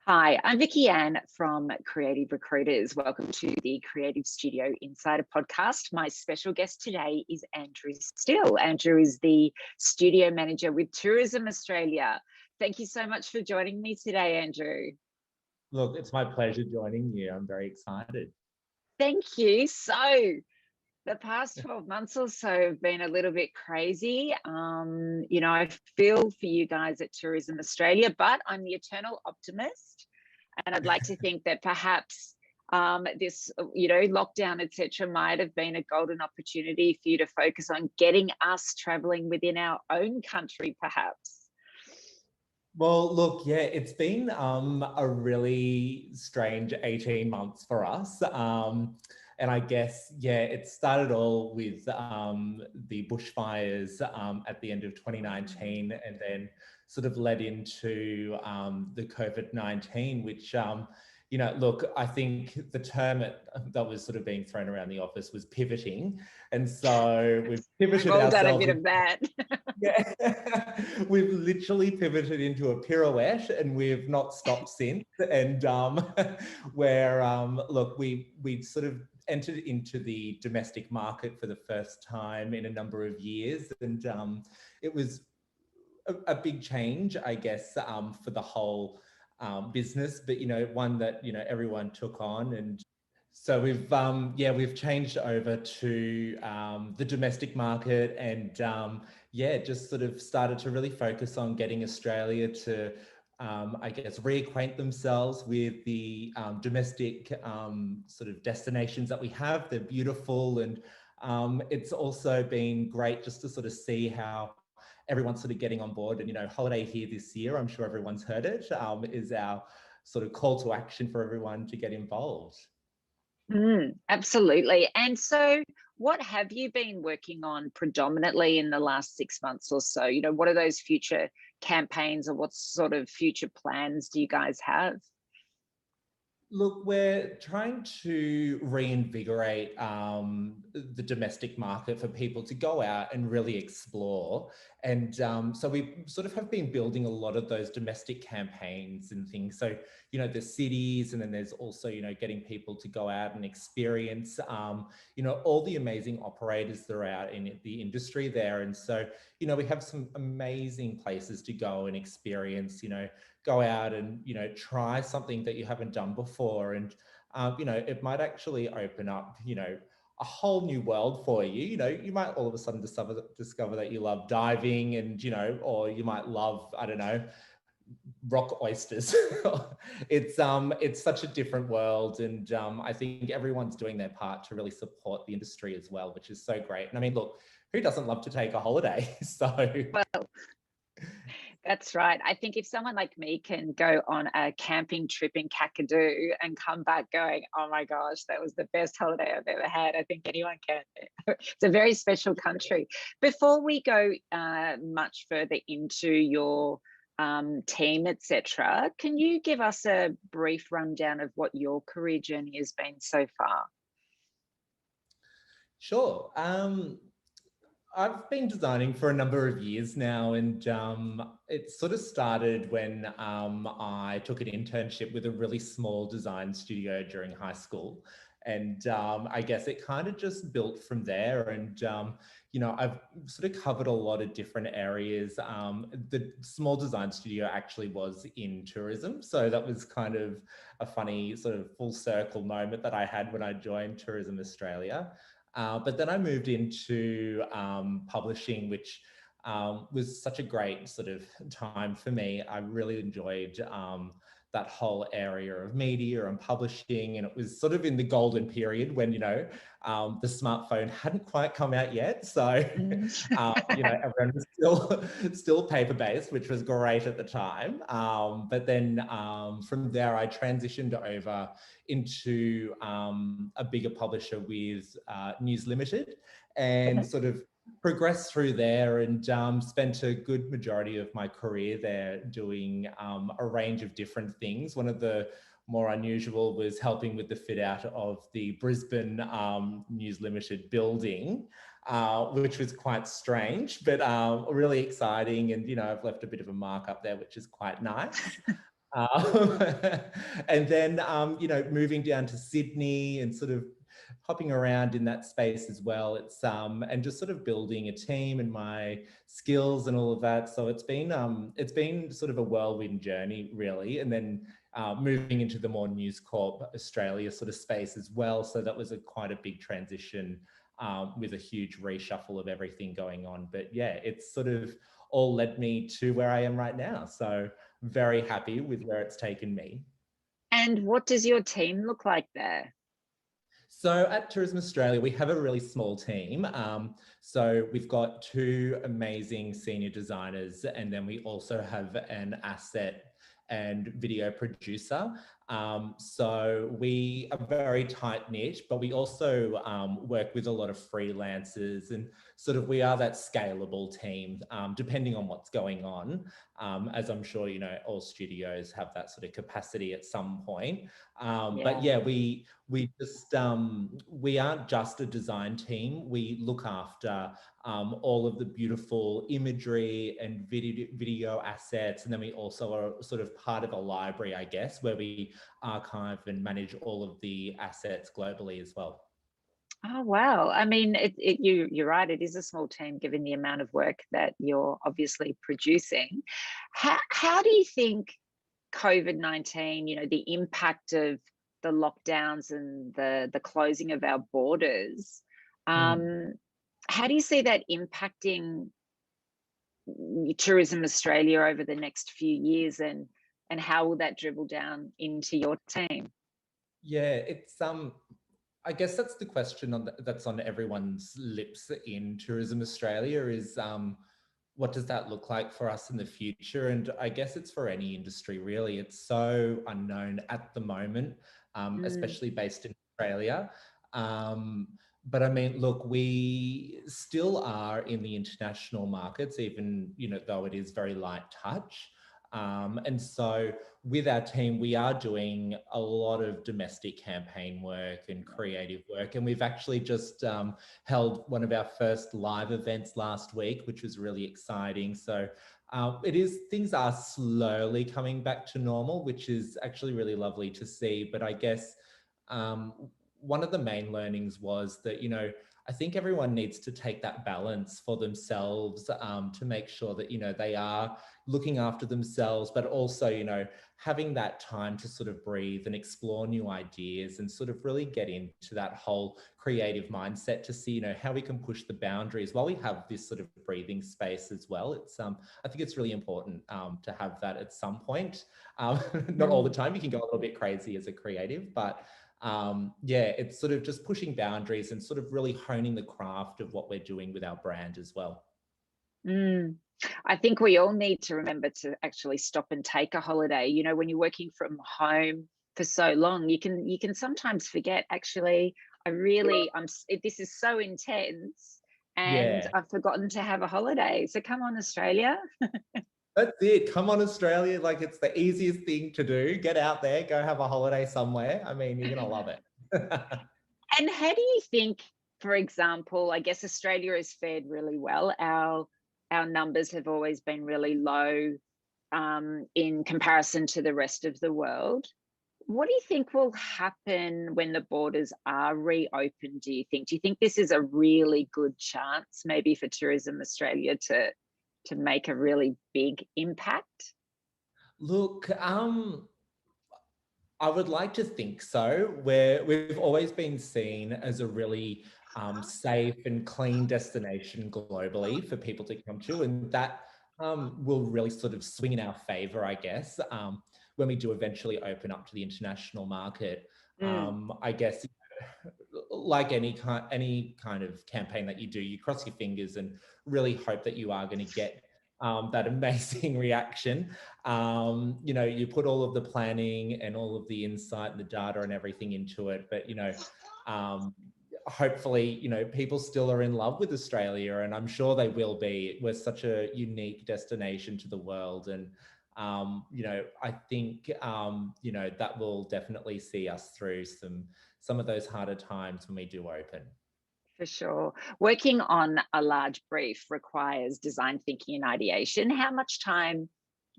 Hi, I'm Vicki-Anne from Creative Recruiters. Welcome to the Creative Studio Insider podcast. My special guest today is Andrew Still. Andrew is the studio manager with Tourism Australia. Thank you so much for joining me today, Andrew. Look, it's my pleasure joining you. I'm very excited. Thank you. So, the past 12 months or so have been a little bit crazy. I feel for you guys at Tourism Australia, but I'm the eternal optimist. And I'd like to think that perhaps this, lockdown, etc., might have been a golden opportunity for you to focus on getting us traveling within our own country, perhaps. Well, look, yeah, it's been a really strange 18 months for us. And I guess, yeah, it started all with the bushfires at the end of 2019 and then sort of led into the COVID-19, which, look, I think the term that was sort of being thrown around the office was pivoting. And so we've pivoted We've all done a ourselves. bit of that. Yeah, we've literally pivoted into a pirouette and we've not stopped since. And look, we sort of entered into the domestic market for the first time in a number of years. And it was a big change, I guess, for the whole business, but, one that, everyone took on. And so we've changed over to the domestic market and just sort of started to really focus on getting Australia to, I guess, reacquaint themselves with the domestic sort of destinations that we have. They're beautiful, and it's also been great just to sort of see how everyone's sort of getting on board. And, Holiday Here this year, I'm sure everyone's heard it, is our sort of call to action for everyone to get involved. Absolutely. And so what have you been working on predominantly in the last 6 months or so? What are those future campaigns, or what sort of future plans do you guys have? Look, we're trying to reinvigorate the domestic market for people to go out and really explore. And so we sort of have been building a lot of those domestic campaigns and things. So, the cities, and then there's also, getting people to go out and experience, all the amazing operators that are out in the industry there. And so, we have some amazing places to go and experience, go out and, try something that you haven't done before. And, it might actually open up, a whole new world for you. You might all of a sudden discover that you love diving and, or you might love, I don't know, rock oysters. It's such a different world. And I think everyone's doing their part to really support the industry as well, which is so great. And I mean, look, who doesn't love to take a holiday? Well, that's right. I think if someone like me can go on a camping trip in Kakadu and come back going, oh my gosh, that was the best holiday I've ever had, I think anyone can. It's a very special country. Before we go much further into your team, etc., can you give us a brief rundown of what your career journey has been so far? Sure. I've been designing for a number of years now, and it sort of started when I took an internship with a really small design studio during high school. And I guess it kind of just built from there. And, I've sort of covered a lot of different areas. The small design studio actually was in tourism. So that was kind of a funny sort of full circle moment that I had when I joined Tourism Australia. But then I moved into publishing, which was such a great sort of time for me. I really enjoyed that whole area of media and publishing. And it was sort of in the golden period when, the smartphone hadn't quite come out yet. So, everyone was still paper-based, which was great at the time. But then from there, I transitioned over into a bigger publisher with News Limited, and sort of progressed through there and spent a good majority of my career there doing a range of different things. One of the more unusual was helping with the fit out of the Brisbane News Limited building, which was quite strange, but really exciting. And, I've left a bit of a mark up there, which is quite nice. Um, and then, moving down to Sydney and sort of hopping around in that space as well. And just sort of building a team and my skills and all of that. So it's been sort of a whirlwind journey, really. And then moving into the more News Corp Australia sort of space as well. So that was quite a big transition, with a huge reshuffle of everything going on. But yeah, it's sort of all led me to where I am right now. So very happy with where it's taken me. And what does your team look like there? So at Tourism Australia, we have a really small team. So we've got two amazing senior designers, and then we also have an asset and video producer. So we are very tight knit, but we also work with a lot of freelancers, and sort of we are that scalable team, depending on what's going on. As I'm sure, all studios have that sort of capacity at some point. But Yeah. yeah, we aren't just a design team. We look after all of the beautiful imagery and video assets. And then we also are sort of part of a library, I guess, where we archive and manage all of the assets globally as well. Oh, wow. I mean, you're right. It is a small team given the amount of work that you're obviously producing. How do you think COVID-19, the impact of the lockdowns and the closing of our borders, Mm. how do you see that impacting Tourism Australia over the next few years, and how will that dribble down into your team? Yeah, I guess that's the question that's on everyone's lips in Tourism Australia is, what does that look like for us in the future? And I guess it's for any industry, really. It's so unknown at the moment, Mm, especially based in Australia. Um, but I mean, look, we still are in the international markets, even, though it is very light touch. And so with our team, we are doing a lot of domestic campaign work and creative work. And we've actually just held one of our first live events last week, which was really exciting. So things are slowly coming back to normal, which is actually really lovely to see. But I guess um, one of the main learnings was that, I think everyone needs to take that balance for themselves, to make sure that, they are looking after themselves, but also, having that time to sort of breathe and explore new ideas and sort of really get into that whole creative mindset to see, how we can push the boundaries while we have this sort of breathing space as well. I think it's really important to have that at some point. Not all the mm. time. You can go a little bit crazy as a creative, but yeah, it's sort of just pushing boundaries and sort of really honing the craft of what we're doing with our brand as well. Mm. I think we all need to remember to actually stop and take a holiday. When you're working from home for so long, you can sometimes forget, actually, this is so intense and Yeah, I've forgotten to have a holiday. So come on, Australia. that's it. Come on, Australia. Like, it's the easiest thing to do. Get out there, go have a holiday somewhere. I mean, you're going to love it. And how do you think, for example, I guess Australia has fared really well. Our numbers have always been really low, in comparison to the rest of the world. What do you think will happen when the borders are reopened, do you think? Do you think this is a really good chance maybe for Tourism Australia to make a really big impact? Look, I would like to think so. We've always been seen as a really safe and clean destination globally for people to come to, and that will really sort of swing in our favour, I guess, when we do eventually open up to the international market. Mm, I guess, like any kind of campaign that you do, you cross your fingers and really hope that you are going to get that amazing reaction. You put all of the planning and all of the insight and the data and everything into it, but um, hopefully, people still are in love with Australia, and I'm sure they will be. We're such a unique destination to the world, and I think that will definitely see us through some of those harder times when we do open. for sure. Working on a large brief requires design thinking and ideation. How much time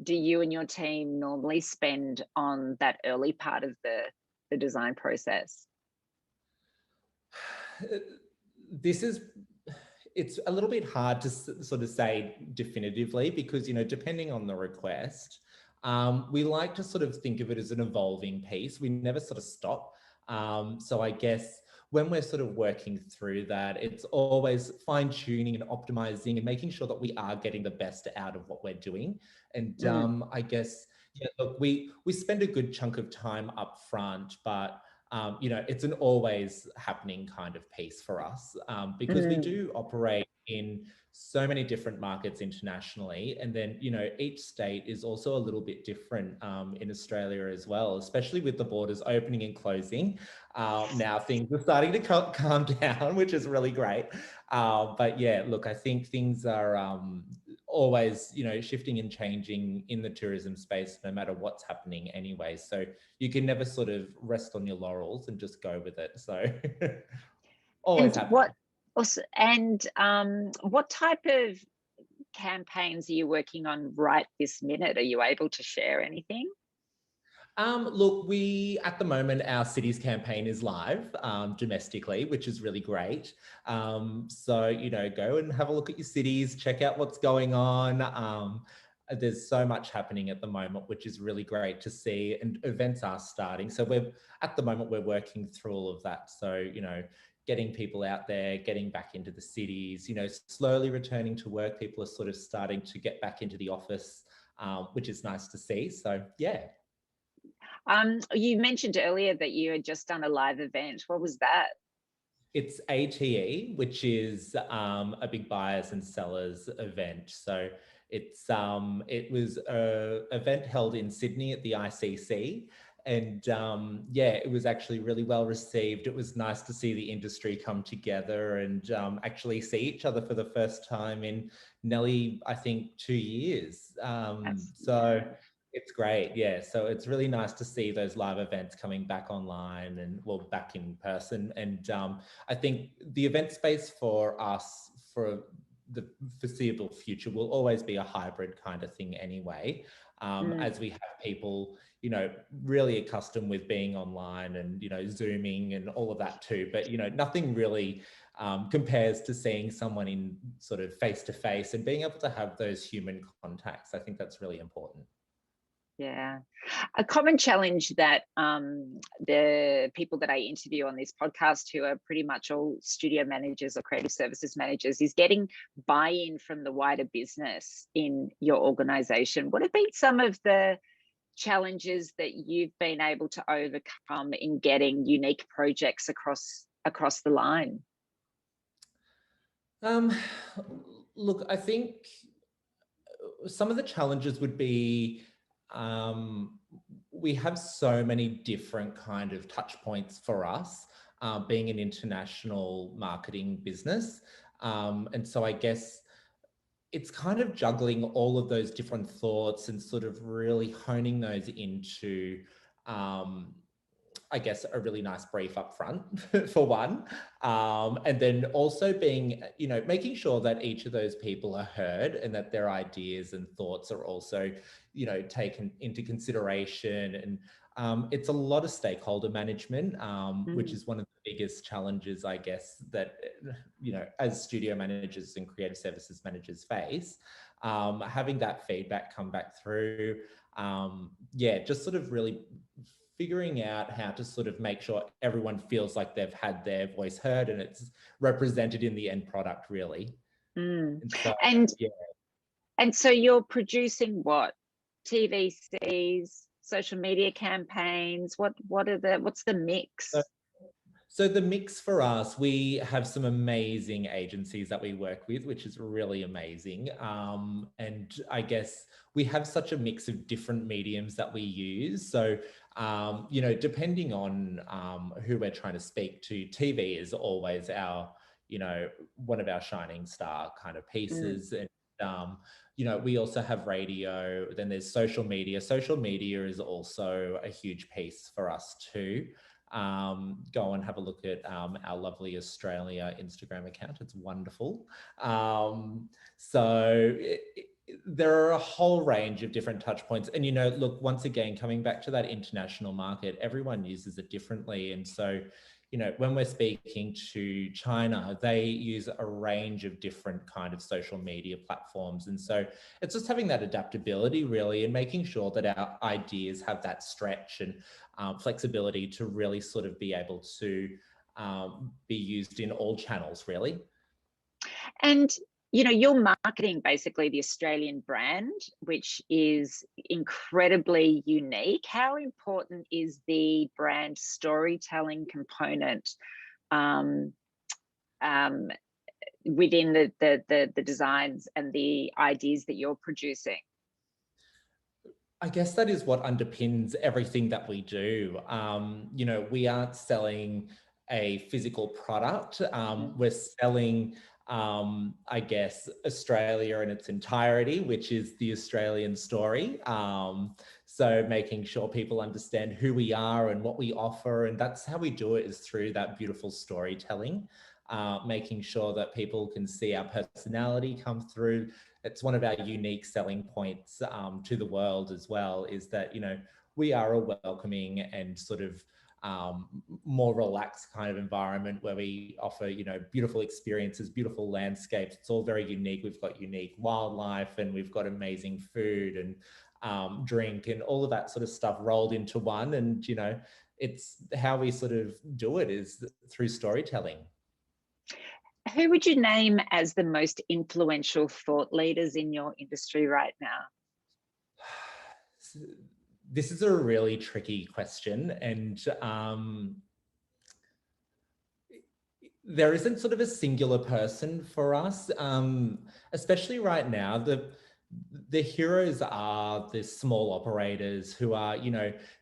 do you and your team normally spend on that early part of the design process? This is, it's a little bit hard to sort of say definitively because, you know, depending on the request, we like to sort of think of it as an evolving piece. We never sort of stop. So I guess when we're sort of working through that, it's always fine tuning and optimizing and making sure that we are getting the best out of what we're doing. And I guess, yeah, look, we spend a good chunk of time up front, but you know, it's an always happening kind of piece for us because we do operate in so many different markets internationally. And then, you know, each state is also a little bit different in Australia as well, especially with the borders opening and closing. Now things are starting to calm down, which is really great. But yeah, look, I think things are always, you know, shifting and changing in the tourism space, no matter what's happening anyway. So you can never sort of rest on your laurels and just go with it. So always And happening. what type of campaigns are you working on right this minute? Are you able to share anything? Look, we, at the moment, our cities campaign is live domestically, which is really great. So, you know, go and have a look at your cities, check out what's going on. There's so much happening at the moment, which is really great to see, and events are starting. So at the moment, we're working through all of that. So, you know, getting people out there, getting back into the cities, you know, slowly returning to work. People are sort of starting to get back into the office, which is nice to see. So, yeah. You mentioned earlier that you had just done a live event. What was that? It's ATE, which is a big buyers and sellers event. So it was a event held in Sydney at the ICC, and yeah, it was actually really well received. It was nice to see the industry come together and actually see each other for the first time in nearly, I think, 2 years. So. Yeah. It's great, yeah. So it's really nice to see those live events coming back online and well, back in person. And I think the event space for us for the foreseeable future will always be a hybrid kind of thing anyway, as we have people, you know, really accustomed with being online and, you know, Zooming and all of that too. But, you know, nothing really compares to seeing someone in sort of face to face and being able to have those human contacts. I think that's really important. Yeah. A common challenge that the people that I interview on this podcast, who are pretty much all studio managers or creative services managers, is getting buy-in from the wider business in your organization. What have been some of the challenges that you've been able to overcome in getting unique projects across the line? Look, I think some of the challenges would be we have so many different kind of touch points for us, being an international marketing business. And so I guess it's kind of juggling all of those different thoughts and sort of really honing those into I guess, a really nice brief up front for one. And then also being, you know, making sure that each of those people are heard and that their ideas and thoughts are also, you know, taken into consideration. And it's a lot of stakeholder management, which is one of the biggest challenges, I guess, that, you know, as studio managers and creative services managers face. Having that feedback come back through, yeah, just sort of really figuring out how to sort of make sure everyone feels like they've had their voice heard and it's represented in the end product, really. And so, And yeah. and so you're producing what? TVCs, social media campaigns? What's the mix? So the mix for us, we have some amazing agencies that we work with, which is really amazing. And I guess we have such a mix of different mediums that we use. So, you know, depending on who we're trying to speak to, TV is always our, you know, one of our shining star kind of pieces. And, you know, we also have radio, then there's social media. Social media is also a huge piece for us too. Go and have a look at our lovely Australia Instagram account. It's wonderful. So there are a whole range of different touch points. And, look, once again, coming back to that international market, everyone uses it differently. And so, when we're speaking to China, they use a range of different kind of social media platforms. And so it's just having that adaptability really, and making sure that our ideas have that stretch and flexibility to really sort of be able to be used in all channels really. And you're marketing basically the Australian brand, which is incredibly unique. How important is the brand storytelling component um, um, within the designs and the ideas that you're producing? I guess that is what underpins everything that we do. We aren't selling a physical product. We're selling, I guess, Australia in its entirety, which is the Australian story. So making sure people understand who we are and what we offer. And that's how we do it, is through that beautiful storytelling, making sure that people can see our personality come through. It's one of our unique selling points to the world as well, is that, we are a welcoming and sort of more relaxed kind of environment where we offer, beautiful experiences, beautiful landscapes. It's all very unique. We've got unique wildlife and we've got amazing food and drink and all of that sort of stuff rolled into one. And, it's how we sort of do it is through storytelling. Who would you name as the most influential thought leaders in your industry right now? This is a really tricky question, and there isn't sort of a singular person for us, especially right now. The heroes are the small operators who are,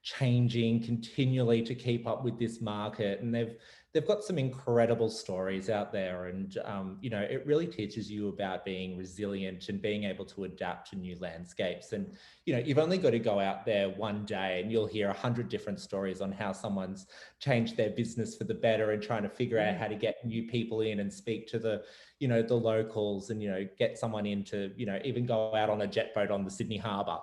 changing continually to keep up with this market, and they've got some incredible stories out there. And it really teaches you about being resilient and being able to adapt to new landscapes. And you've only got to go out there one day and you'll hear 100 different stories on how someone's changed their business for the better and trying to figure out how to get new people in and speak to the locals and get someone in to even go out on a jet boat on the Sydney Harbour.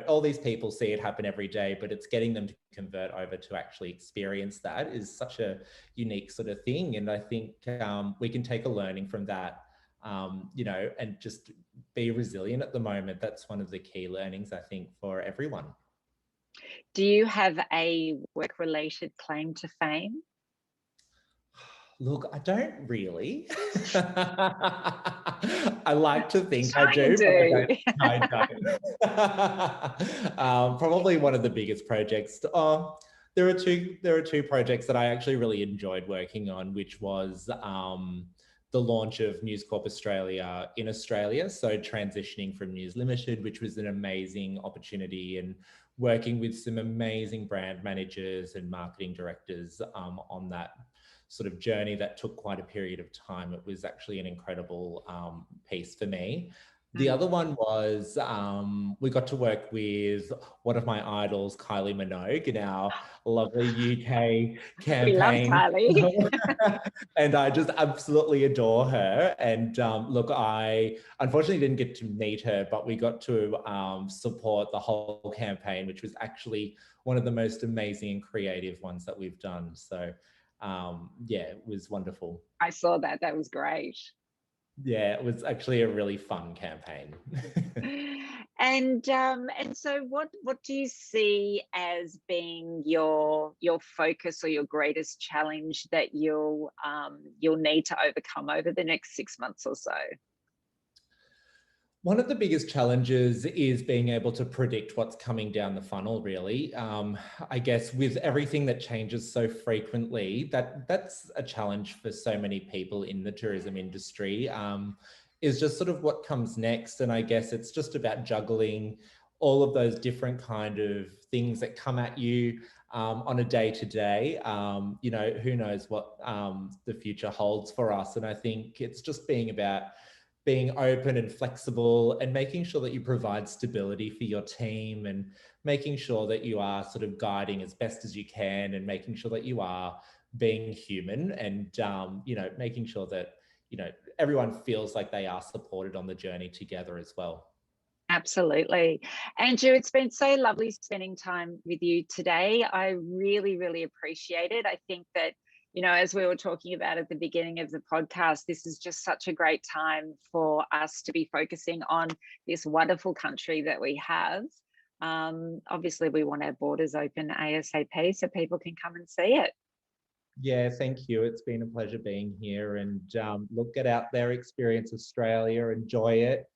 All these people see it happen every day, but it's getting them to convert over to actually experience that is such a unique sort of thing. And I think we can take a learning from that, and just be resilient at the moment. That's one of the key learnings, I think, for everyone. Do you have a work-related claim to fame? Look, I don't really. I like to think Sure I do, you do. but I don't. Probably one of the biggest projects. There are two projects that I actually really enjoyed working on, which was the launch of News Corp Australia in Australia. So transitioning from News Limited, which was an amazing opportunity, and working with some amazing brand managers and marketing directors on that sort of journey that took quite a period of time. It was actually an incredible piece for me. The other one was we got to work with one of my idols, Kylie Minogue, in our lovely UK campaign. We love Kylie. And I just absolutely adore her. And look, I unfortunately didn't get to meet her, but we got to support the whole campaign, which was actually one of the most amazing and creative ones that we've done. So yeah, it was wonderful. I saw that. That was great. Yeah, it was actually a really fun campaign. And so what do you see as being your focus or your greatest challenge that you'll need to overcome over the next 6 months or so? One of the biggest challenges is being able to predict what's coming down the funnel, really. I guess with everything that changes so frequently, that's a challenge for so many people in the tourism industry, is just sort of what comes next. And I guess it's just about juggling all of those different kind of things that come at you on a day-to-day. Who knows what the future holds for us. And I think it's just being about being open and flexible and making sure that you provide stability for your team, and making sure that you are sort of guiding as best as you can, and making sure that you are being human, and, making sure that, everyone feels like they are supported on the journey together as well. Absolutely. Andrew, it's been so lovely spending time with you today. I really, really appreciate it. I think that, as we were talking about at the beginning of the podcast, this is just such a great time for us to be focusing on this wonderful country that we have. Obviously, we want our borders open ASAP so people can come and see it. Yeah, thank you. It's been a pleasure being here. And look, get out there, experience Australia, enjoy it.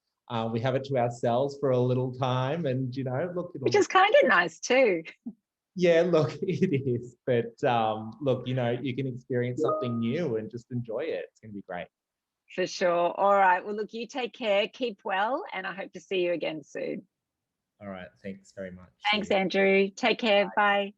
We have it to ourselves for a little time, and look, Which is kind of nice too. yeah, look, it is. But look, you can experience something new and just enjoy it. It's going to be great. For sure. All right. Well, look, you take care, keep well, and I hope to see you again soon. All right. Thanks very much. Thanks, Andrew. Take care. Bye.